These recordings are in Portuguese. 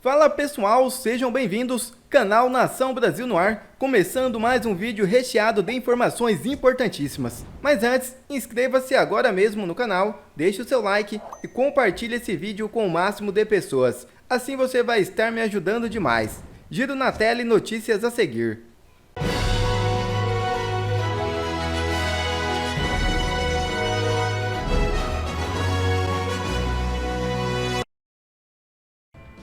Fala pessoal, sejam bem-vindos, canal Nação Brasil no ar, começando mais um vídeo recheado de informações importantíssimas. Mas antes, inscreva-se agora mesmo no canal, deixe o seu like e compartilhe esse vídeo com o máximo de pessoas. Assim você vai estar me ajudando demais. Giro na tela e notícias a seguir.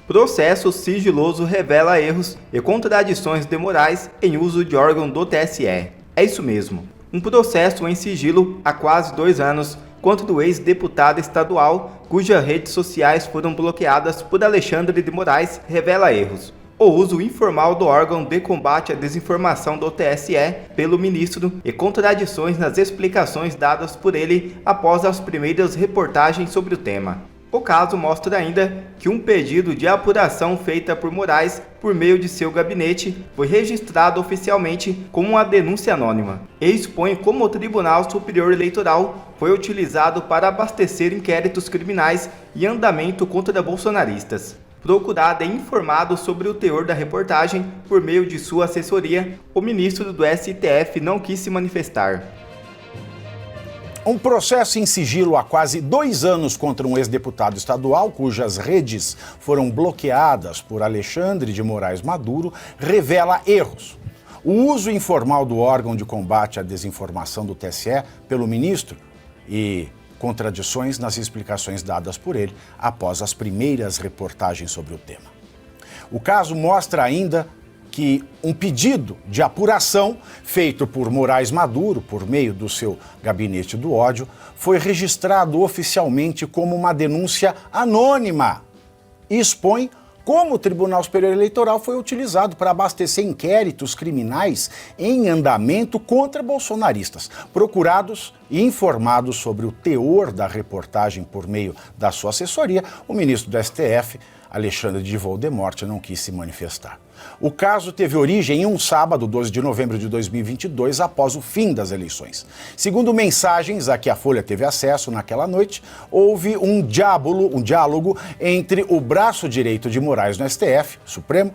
Processo sigiloso revela erros e contradições de Moraes em uso de órgão do TSE. É isso mesmo. Um processo em sigilo há quase 2 anos contra o ex-deputado estadual, cujas redes sociais foram bloqueadas por Alexandre de Moraes, revela erros. O uso informal do órgão de combate à desinformação do TSE pelo ministro e contradições nas explicações dadas por ele após as primeiras reportagens sobre o tema. O caso mostra ainda que um pedido de apuração feita por Moraes por meio de seu gabinete foi registrado oficialmente como uma denúncia anônima e expõe como o Tribunal Superior Eleitoral foi utilizado para abastecer inquéritos criminais em andamento contra bolsonaristas. Procurado e informado sobre o teor da reportagem por meio de sua assessoria, o ministro do STF não quis se manifestar. Um processo em sigilo há quase 2 anos contra um ex-deputado estadual, cujas redes foram bloqueadas por Alexandre de Moraes Maduro, revela erros. O uso informal do órgão de combate à desinformação do TSE pelo ministro e contradições nas explicações dadas por ele após as primeiras reportagens sobre o tema. O caso mostra ainda que um pedido de apuração feito por Moraes Maduro, por meio do seu gabinete do ódio, foi registrado oficialmente como uma denúncia anônima e expõe como o Tribunal Superior Eleitoral foi utilizado para abastecer inquéritos criminais em andamento contra bolsonaristas. Procurados e informados sobre o teor da reportagem por meio da sua assessoria, o ministro do STF, Alexandre de Voldemort, não quis se manifestar. O caso teve origem em um sábado, 12 de novembro de 2022, após o fim das eleições. Segundo mensagens a que a Folha teve acesso naquela noite, houve um diálogo entre o braço direito de Moraes no STF, Supremo,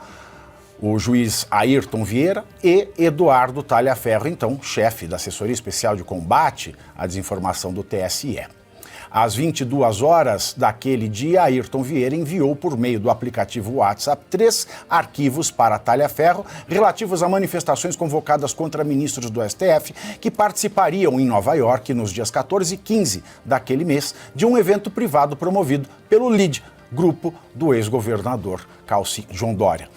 o juiz Ayrton Vieira e Eduardo Talhaferro, então chefe da Assessoria Especial de Combate à Desinformação do TSE. Às 22 horas daquele dia, Ayrton Vieira enviou por meio do aplicativo WhatsApp 3 arquivos para Talhaferro relativos a manifestações convocadas contra ministros do STF que participariam em Nova York nos dias 14 e 15 daquele mês de um evento privado promovido pelo LIDE, grupo do ex-governador João Dória.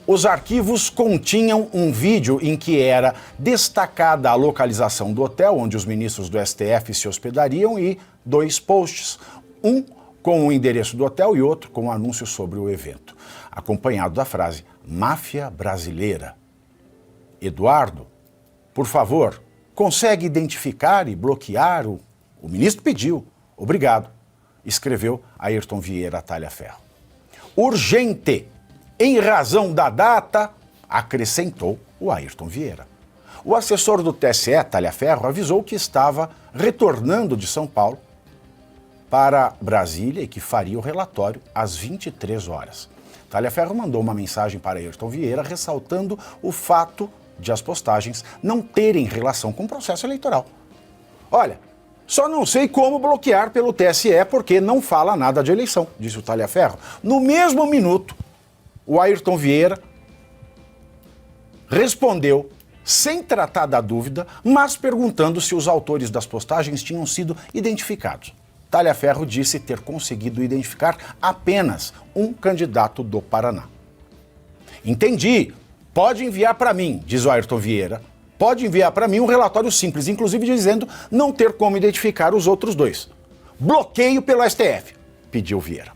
Os arquivos continham um vídeo em que era destacada a localização do hotel onde os ministros do STF se hospedariam e 2 posts, um com o endereço do hotel e outro com um anúncio sobre o evento, acompanhado da frase "Máfia Brasileira". Eduardo, por favor, consegue identificar e bloquear o ministro pediu. Obrigado, escreveu Ayrton Vieira Talhaferro. Urgente, em razão da data, acrescentou o Ayrton Vieira. O assessor do TSE, Talhaferro, avisou que estava retornando de São Paulo para Brasília e que faria o relatório às 23 horas. Talhaferro mandou uma mensagem para Ayrton Vieira ressaltando o fato de as postagens não terem relação com o processo eleitoral. Olha, só não sei como bloquear pelo TSE porque não fala nada de eleição, disse o Talhaferro. No mesmo minuto, o Ayrton Vieira respondeu sem tratar da dúvida, mas perguntando se os autores das postagens tinham sido identificados. Talhaferro disse ter conseguido identificar apenas um candidato do Paraná. Entendi. Pode enviar para mim, diz o Ayrton Vieira. Pode enviar para mim um relatório simples, inclusive dizendo não ter como identificar os outros 2. Bloqueio pelo STF, pediu Vieira.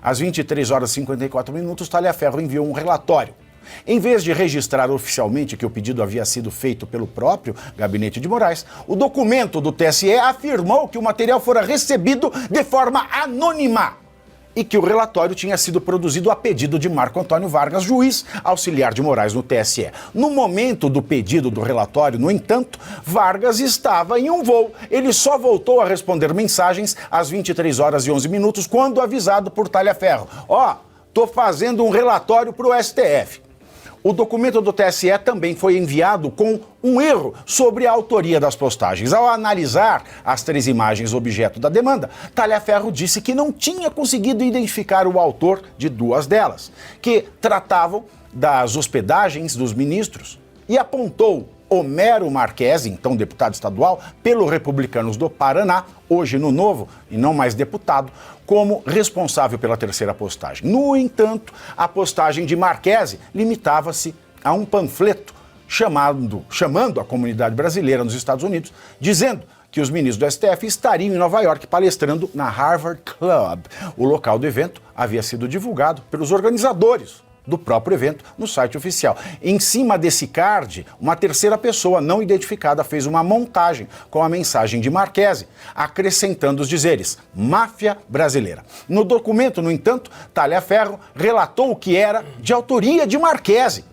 Às 23 horas e 54 minutos, Talhaferro enviou um relatório. Em vez de registrar oficialmente que o pedido havia sido feito pelo próprio gabinete de Moraes, o documento do TSE afirmou que o material fora recebido de forma anônima e que o relatório tinha sido produzido a pedido de Marco Antônio Vargas, juiz auxiliar de Moraes no TSE. No momento do pedido do relatório, no entanto, Vargas estava em um voo. Ele só voltou a responder mensagens às 23 horas e 11 minutos, quando avisado por Talhaferro. estou fazendo um relatório para o STF. O documento do TSE também foi enviado com um erro sobre a autoria das postagens. Ao analisar as 3 imagens objeto da demanda, Talhaferro disse que não tinha conseguido identificar o autor de 2 delas, que tratavam das hospedagens dos ministros, e apontou Homero Marques, então deputado estadual, pelo Republicanos do Paraná, hoje no Novo e não mais deputado, como responsável pela 3ª postagem. No entanto, a postagem de Marques limitava-se a um panfleto chamando a comunidade brasileira nos Estados Unidos, dizendo que os ministros do STF estariam em Nova York palestrando na Harvard Club. O local do evento havia sido divulgado pelos organizadores do próprio evento no site oficial. Em cima desse card, uma 3ª pessoa não identificada fez uma montagem com a mensagem de Marques, acrescentando os dizeres máfia brasileira. No documento, no entanto, Talhaferro relatou que era de autoria de Marques,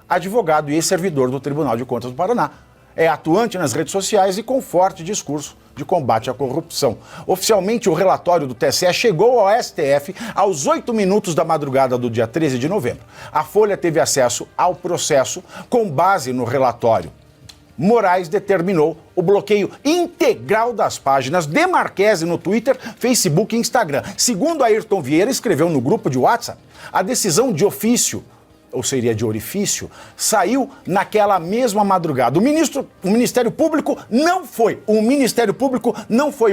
advogado e ex-servidor do Tribunal de Contas do Paraná. É atuante nas redes sociais e com forte discurso de combate à corrupção. Oficialmente, o relatório do TSE chegou ao STF aos 8 minutos da madrugada do dia 13 de novembro. A Folha teve acesso ao processo com base no relatório. Moraes determinou o bloqueio integral das páginas de Marques no Twitter, Facebook e Instagram. Segundo Ayrton Vieira escreveu no grupo de WhatsApp, a decisão de ofício, ou seria de orifício, saiu naquela mesma madrugada. O Ministério Público não foi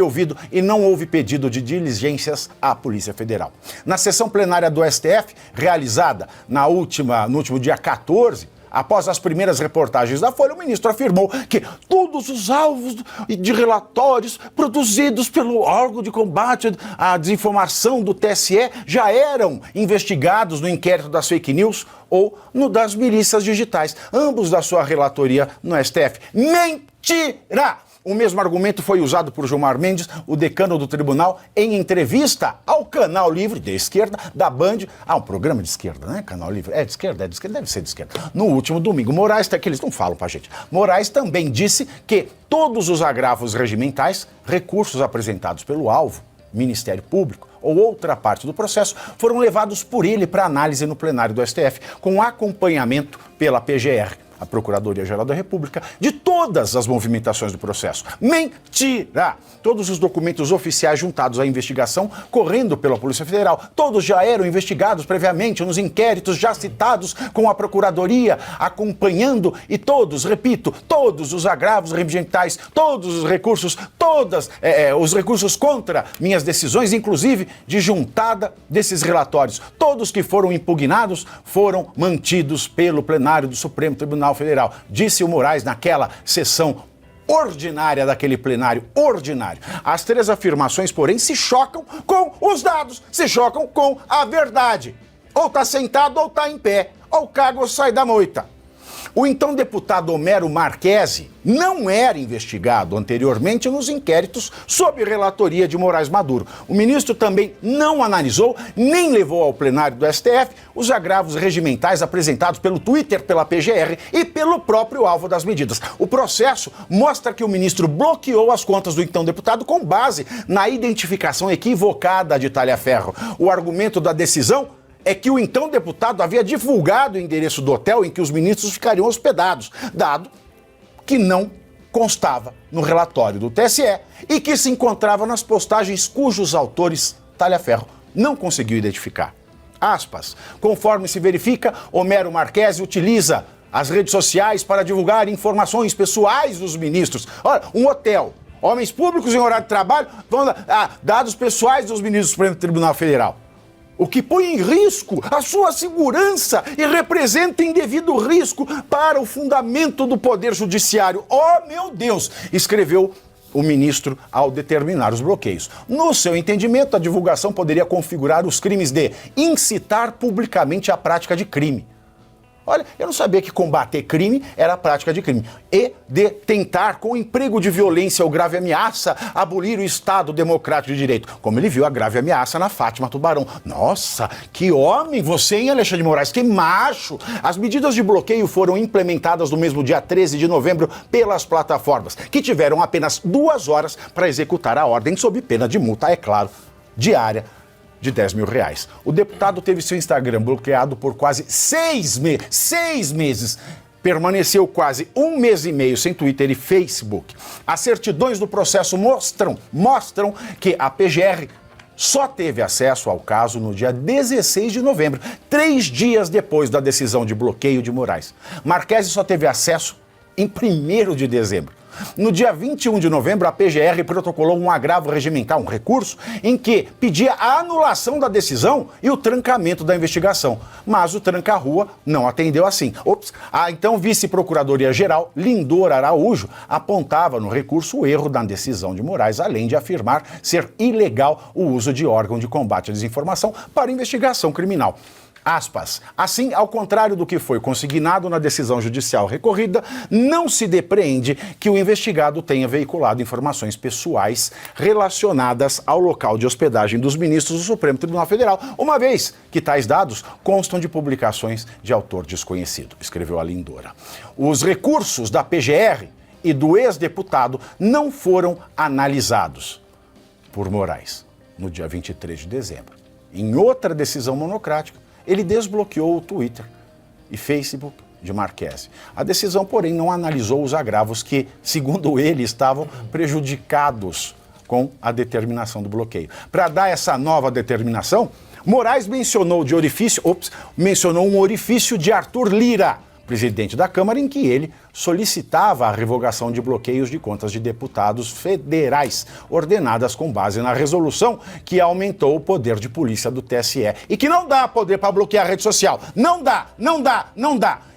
ouvido e não houve pedido de diligências à Polícia Federal. Na sessão plenária do STF, realizada no último dia 14, após as primeiras reportagens da Folha, o ministro afirmou que todos os alvos de relatórios produzidos pelo órgão de combate à desinformação do TSE já eram investigados no inquérito das fake news ou no das milícias digitais, ambos da sua relatoria no STF. Mentira! O mesmo argumento foi usado por Gilmar Mendes, o decano do tribunal, em entrevista ao Canal Livre, de esquerda, da Band. Um programa de esquerda, né? Canal Livre. É de esquerda, deve ser de esquerda. No último domingo, Moraes, que eles não falam pra gente. Moraes também disse que todos os agravos regimentais, recursos apresentados pelo alvo, Ministério Público ou outra parte do processo, foram levados por ele para análise no plenário do STF, com acompanhamento pela PGR, a Procuradoria-Geral da República, de todas as movimentações do processo. Mentira! Todos os documentos oficiais juntados à investigação, correndo pela Polícia Federal, todos já eram investigados previamente nos inquéritos já citados com a Procuradoria, acompanhando, e todos, repito, todos os agravos regimentais, todos os recursos, os recursos contra minhas decisões, inclusive de juntada desses relatórios, todos que foram impugnados, foram mantidos pelo plenário do Supremo Tribunal Federal, disse o Moraes naquela sessão ordinária daquele plenário ordinário. As 3 afirmações, porém, se chocam com os dados, se chocam com a verdade. Ou tá sentado ou tá em pé, ou caga ou sai da moita. O então deputado Homero Marques não era investigado anteriormente nos inquéritos sob relatoria de Moraes Maduro. O ministro também não analisou, nem levou ao plenário do STF os agravos regimentais apresentados pelo Twitter, pela PGR e pelo próprio alvo das medidas. O processo mostra que o ministro bloqueou as contas do então deputado com base na identificação equivocada de Talhaferro. O argumento da decisão é que o então deputado havia divulgado o endereço do hotel em que os ministros ficariam hospedados, dado que não constava no relatório do TSE e que se encontrava nas postagens cujos autores Talhaferro não conseguiu identificar. Aspas. Conforme se verifica, Homero Marques utiliza as redes sociais para divulgar informações pessoais dos ministros. Olha, um hotel, homens públicos em horário de trabalho, dados pessoais dos ministros do Supremo Tribunal Federal. O que põe em risco a sua segurança e representa indevido risco para o fundamento do Poder Judiciário. Oh, meu Deus! Escreveu o ministro ao determinar os bloqueios. No seu entendimento, a divulgação poderia configurar os crimes de incitar publicamente a prática de crime. Olha, eu não sabia que combater crime era a prática de crime. E de tentar, com emprego de violência ou grave ameaça, abolir o Estado Democrático de Direito. Como ele viu a grave ameaça na Fátima Tubarão. Nossa, que homem você, hein, Alexandre de Moraes? Que macho! As medidas de bloqueio foram implementadas no mesmo dia 13 de novembro pelas plataformas, que tiveram apenas 2 horas para executar a ordem sob pena de multa, é claro, diária, de R$10.000. O deputado teve seu Instagram bloqueado por quase 6 meses. Permaneceu quase 1 mês e meio sem Twitter e Facebook. As certidões do processo mostram que a PGR só teve acesso ao caso no dia 16 de novembro, 3 dias depois da decisão de bloqueio de Moraes. Marquese só teve acesso em 1º de dezembro. No dia 21 de novembro, a PGR protocolou um agravo regimental, um recurso, em que pedia a anulação da decisão e o trancamento da investigação. Mas o tranca-rua não atendeu assim. A então vice-procuradoria-geral, Lindor Araújo, apontava no recurso o erro da decisão de Moraes, além de afirmar ser ilegal o uso de órgão de combate à desinformação para investigação criminal. Aspas. Assim, ao contrário do que foi consignado na decisão judicial recorrida, não se depreende que o investigado tenha veiculado informações pessoais relacionadas ao local de hospedagem dos ministros do Supremo Tribunal Federal, uma vez que tais dados constam de publicações de autor desconhecido, escreveu a Lindora. Os recursos da PGR e do ex-deputado não foram analisados por Moraes no dia 23 de dezembro. Em outra decisão monocrática, ele desbloqueou o Twitter e Facebook de Marquese. A decisão, porém, não analisou os agravos que, segundo ele, estavam prejudicados com a determinação do bloqueio. Para dar essa nova determinação, Moraes mencionou um orifício de Arthur Lira, presidente da Câmara, em que ele solicitava a revogação de bloqueios de contas de deputados federais, ordenadas com base na resolução que aumentou o poder de polícia do TSE e que não dá poder para bloquear a rede social. Não dá.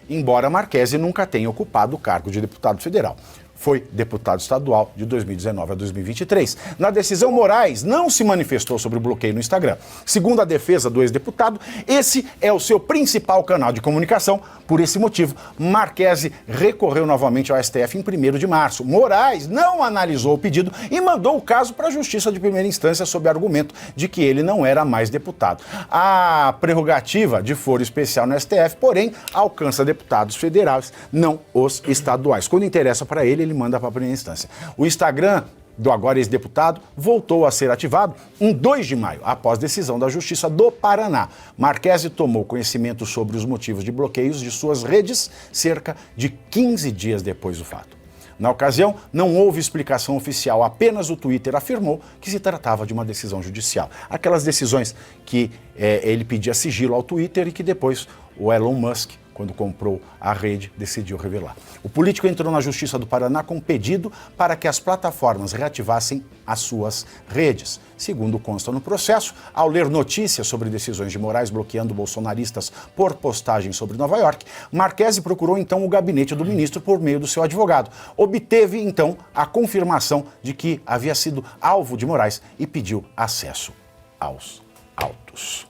Embora Marquese nunca tenha ocupado o cargo de deputado federal. Foi deputado estadual de 2019 a 2023. Na decisão, Moraes não se manifestou sobre o bloqueio no Instagram. Segundo a defesa do ex-deputado, esse é o seu principal canal de comunicação. Por esse motivo, Marquese recorreu novamente ao STF em 1º de março. Moraes não analisou o pedido e mandou o caso para a Justiça de primeira instância sob argumento de que ele não era mais deputado. A prerrogativa de foro especial no STF, porém, alcança deputados federais, não os estaduais. Quando interessa para ele manda para a primeira instância. O Instagram do agora ex-deputado voltou a ser ativado em 2 de maio, após decisão da Justiça do Paraná. Marquese tomou conhecimento sobre os motivos de bloqueios de suas redes cerca de 15 dias depois do fato. Na ocasião, não houve explicação oficial, apenas o Twitter afirmou que se tratava de uma decisão judicial. Aquelas decisões que ele pedia sigilo ao Twitter e que depois o Elon Musk, quando comprou a rede, decidiu revelar. O político entrou na Justiça do Paraná com um pedido para que as plataformas reativassem as suas redes. Segundo consta no processo, ao ler notícias sobre decisões de Moraes bloqueando bolsonaristas por postagens sobre Nova York, Marquese procurou então o gabinete do ministro por meio do seu advogado. Obteve então a confirmação de que havia sido alvo de Moraes e pediu acesso aos autos.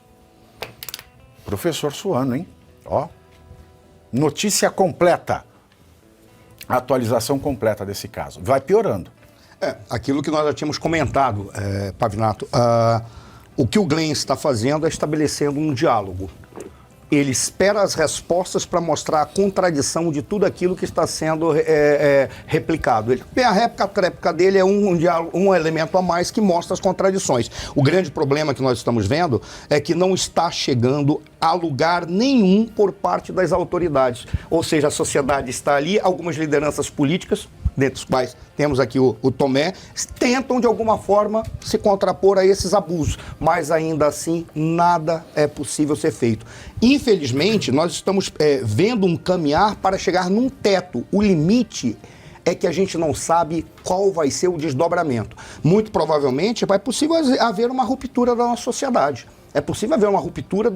Professor Suano, hein? Notícia completa, a atualização completa desse caso. Vai piorando. Aquilo que nós já tínhamos comentado, Pavinato, o que o Glenn está fazendo é estabelecendo um diálogo. Ele espera as respostas para mostrar a contradição de tudo aquilo que está sendo replicado. A réplica dele é um elemento a mais que mostra as contradições. O grande problema que nós estamos vendo é que não está chegando a lugar nenhum por parte das autoridades. Ou seja, a sociedade está ali, algumas lideranças políticas, dentre os quais temos aqui o Tomé, tentam de alguma forma se contrapor a esses abusos, mas ainda assim nada é possível ser feito. Infelizmente, nós estamos vendo um caminhar para chegar num teto. O limite é que a gente não sabe qual vai ser o desdobramento. Muito provavelmente é possível haver uma ruptura da nossa sociedade. É possível haver uma ruptura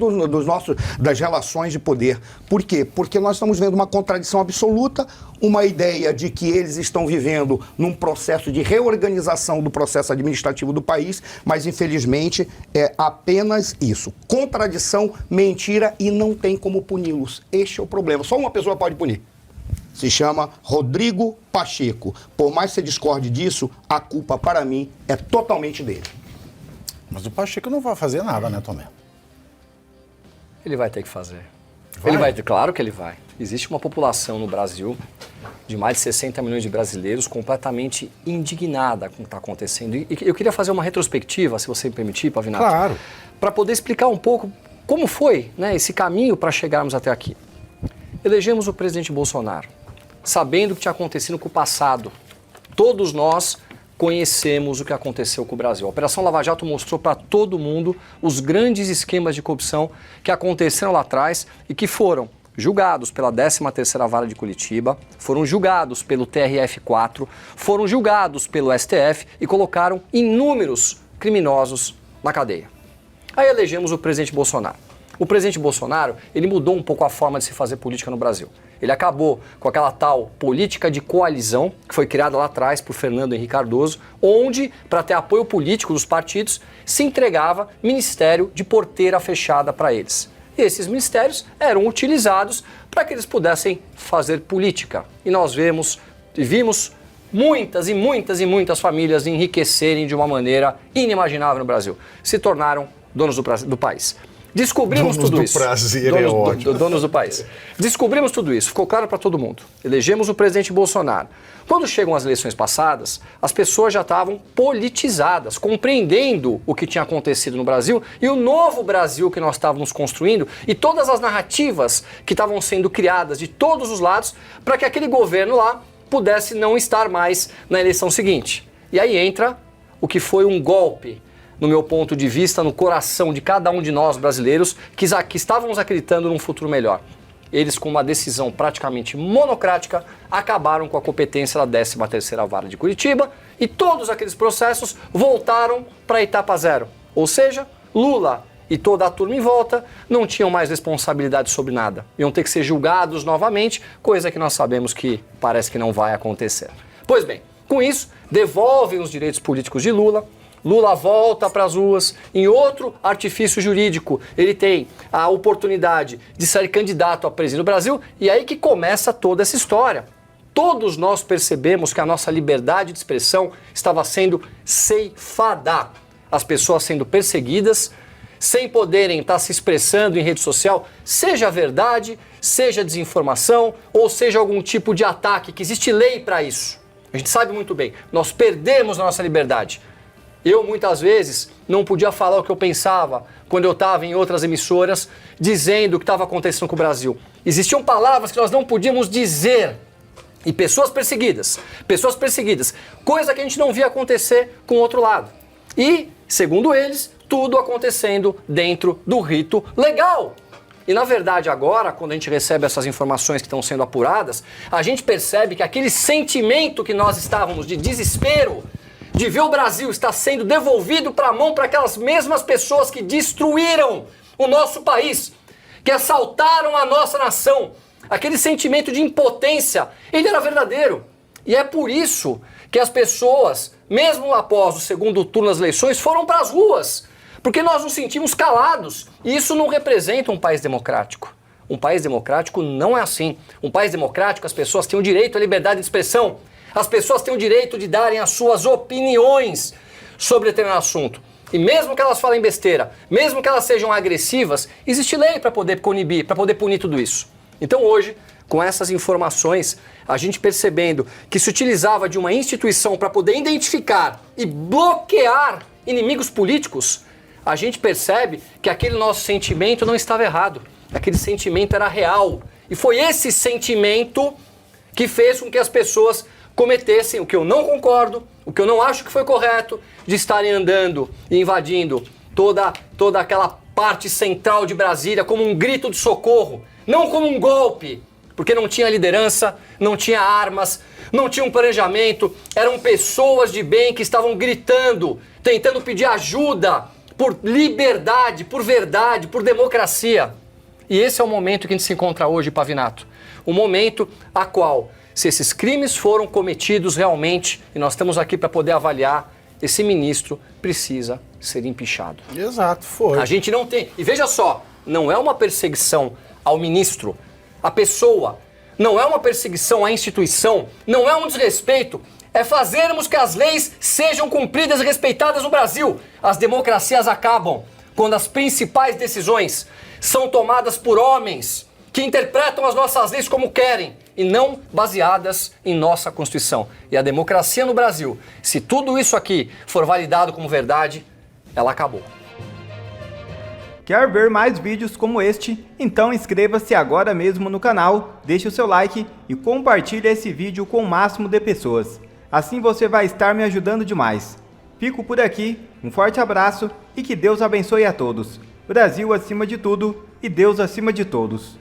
das relações de poder. Por quê? Porque nós estamos vendo uma contradição absoluta, uma ideia de que eles estão vivendo num processo de reorganização do processo administrativo do país, mas infelizmente é apenas isso. Contradição, mentira e não tem como puni-los. Este é o problema. Só uma pessoa pode punir. Se chama Rodrigo Pacheco. Por mais que você discorde disso, a culpa para mim é totalmente dele. Mas o Pacheco não vai fazer nada, né, Tomé? Ele vai ter que fazer. Vai? Claro que ele vai. Existe uma população no Brasil de mais de 60 milhões de brasileiros completamente indignada com o que está acontecendo. E eu queria fazer uma retrospectiva, se você me permitir, Pavinato. Claro. para poder explicar um pouco como foi, né, esse caminho para chegarmos até aqui. Elegemos o presidente Bolsonaro, sabendo o que tinha acontecido com o passado. Todos nós conhecemos o que aconteceu com o Brasil. A Operação Lava Jato mostrou para todo mundo os grandes esquemas de corrupção que aconteceram lá atrás e que foram julgados pela 13ª Vara de Curitiba, foram julgados pelo TRF4, foram julgados pelo STF e colocaram inúmeros criminosos na cadeia. Aí elegemos o presidente Bolsonaro. O presidente Bolsonaro, ele mudou um pouco a forma de se fazer política no Brasil. Ele acabou com aquela tal política de coalizão, que foi criada lá atrás por Fernando Henrique Cardoso, onde, para ter apoio político dos partidos, se entregava ministério de porteira fechada para eles. E esses ministérios eram utilizados para que eles pudessem fazer política. E nós vimos muitas e muitas e muitas famílias enriquecerem de uma maneira inimaginável no Brasil. Se tornaram donos do país. Descobrimos tudo isso. Donos do país. Descobrimos tudo isso, ficou claro para todo mundo. Elegemos o presidente Bolsonaro. Quando chegam as eleições passadas, as pessoas já estavam politizadas, compreendendo o que tinha acontecido no Brasil e o novo Brasil que nós estávamos construindo e todas as narrativas que estavam sendo criadas de todos os lados para que aquele governo lá pudesse não estar mais na eleição seguinte. E aí entra o que foi um golpe, no meu ponto de vista, no coração de cada um de nós brasileiros que estávamos acreditando num futuro melhor. Eles, com uma decisão praticamente monocrática, acabaram com a competência da 13ª Vara de Curitiba e todos aqueles processos voltaram para a etapa zero. Ou seja, Lula e toda a turma em volta não tinham mais responsabilidade sobre nada. Iam ter que ser julgados novamente, coisa que nós sabemos que parece que não vai acontecer. Pois bem, com isso, devolvem os direitos políticos de Lula. Lula volta para as ruas, em outro artifício jurídico, ele tem a oportunidade de ser candidato a presidente do Brasil, e aí que começa toda essa história. Todos nós percebemos que a nossa liberdade de expressão estava sendo ceifada. As pessoas sendo perseguidas, sem poderem estar se expressando em rede social, seja verdade, seja desinformação, ou seja algum tipo de ataque, que existe lei para isso. A gente sabe muito bem, nós perdemos a nossa liberdade. Eu, muitas vezes, não podia falar o que eu pensava quando eu estava em outras emissoras dizendo o que estava acontecendo com o Brasil. Existiam palavras que nós não podíamos dizer. E pessoas perseguidas, coisa que a gente não via acontecer com o outro lado. E, segundo eles, tudo acontecendo dentro do rito legal. E, na verdade, agora, quando a gente recebe essas informações que estão sendo apuradas, a gente percebe que aquele sentimento que nós estávamos de desespero, de ver o Brasil estar sendo devolvido para a mão para aquelas mesmas pessoas que destruíram o nosso país, que assaltaram a nossa nação, aquele sentimento de impotência, ele era verdadeiro. E é por isso que as pessoas, mesmo após o segundo turno das eleições, foram para as ruas, porque nós nos sentimos calados. E isso não representa um país democrático. Um país democrático não é assim. Um país democrático, as pessoas têm o direito à liberdade de expressão. As pessoas têm o direito de darem as suas opiniões sobre determinado assunto. E mesmo que elas falem besteira, mesmo que elas sejam agressivas, existe lei para poder coibir, para poder punir tudo isso. Então hoje, com essas informações, a gente percebendo que se utilizava de uma instituição para poder identificar e bloquear inimigos políticos, a gente percebe que aquele nosso sentimento não estava errado. Aquele sentimento era real. E foi esse sentimento que fez com que as pessoas cometessem o que eu não concordo, o que eu não acho que foi correto, de estarem andando e invadindo toda aquela parte central de Brasília como um grito de socorro, não como um golpe, porque não tinha liderança, não tinha armas, não tinha um planejamento, eram pessoas de bem que estavam gritando, tentando pedir ajuda por liberdade, por verdade, por democracia. E esse é o momento que a gente se encontra hoje, Pavinato. O momento a qual, se esses crimes foram cometidos realmente, e nós estamos aqui para poder avaliar, esse ministro precisa ser empichado. Exato, foi. A gente não tem... E veja só, não é uma perseguição ao ministro, à pessoa, não é uma perseguição à instituição, não é um desrespeito, é fazermos que as leis sejam cumpridas e respeitadas no Brasil. As democracias acabam quando as principais decisões são tomadas por homens que interpretam as nossas leis como querem e não baseadas em nossa Constituição. E a democracia no Brasil, se tudo isso aqui for validado como verdade, ela acabou. Quer ver mais vídeos como este? Então inscreva-se agora mesmo no canal, deixe o seu like e compartilhe esse vídeo com o máximo de pessoas. Assim você vai estar me ajudando demais. Fico por aqui, um forte abraço e que Deus abençoe a todos. Brasil acima de tudo e Deus acima de todos.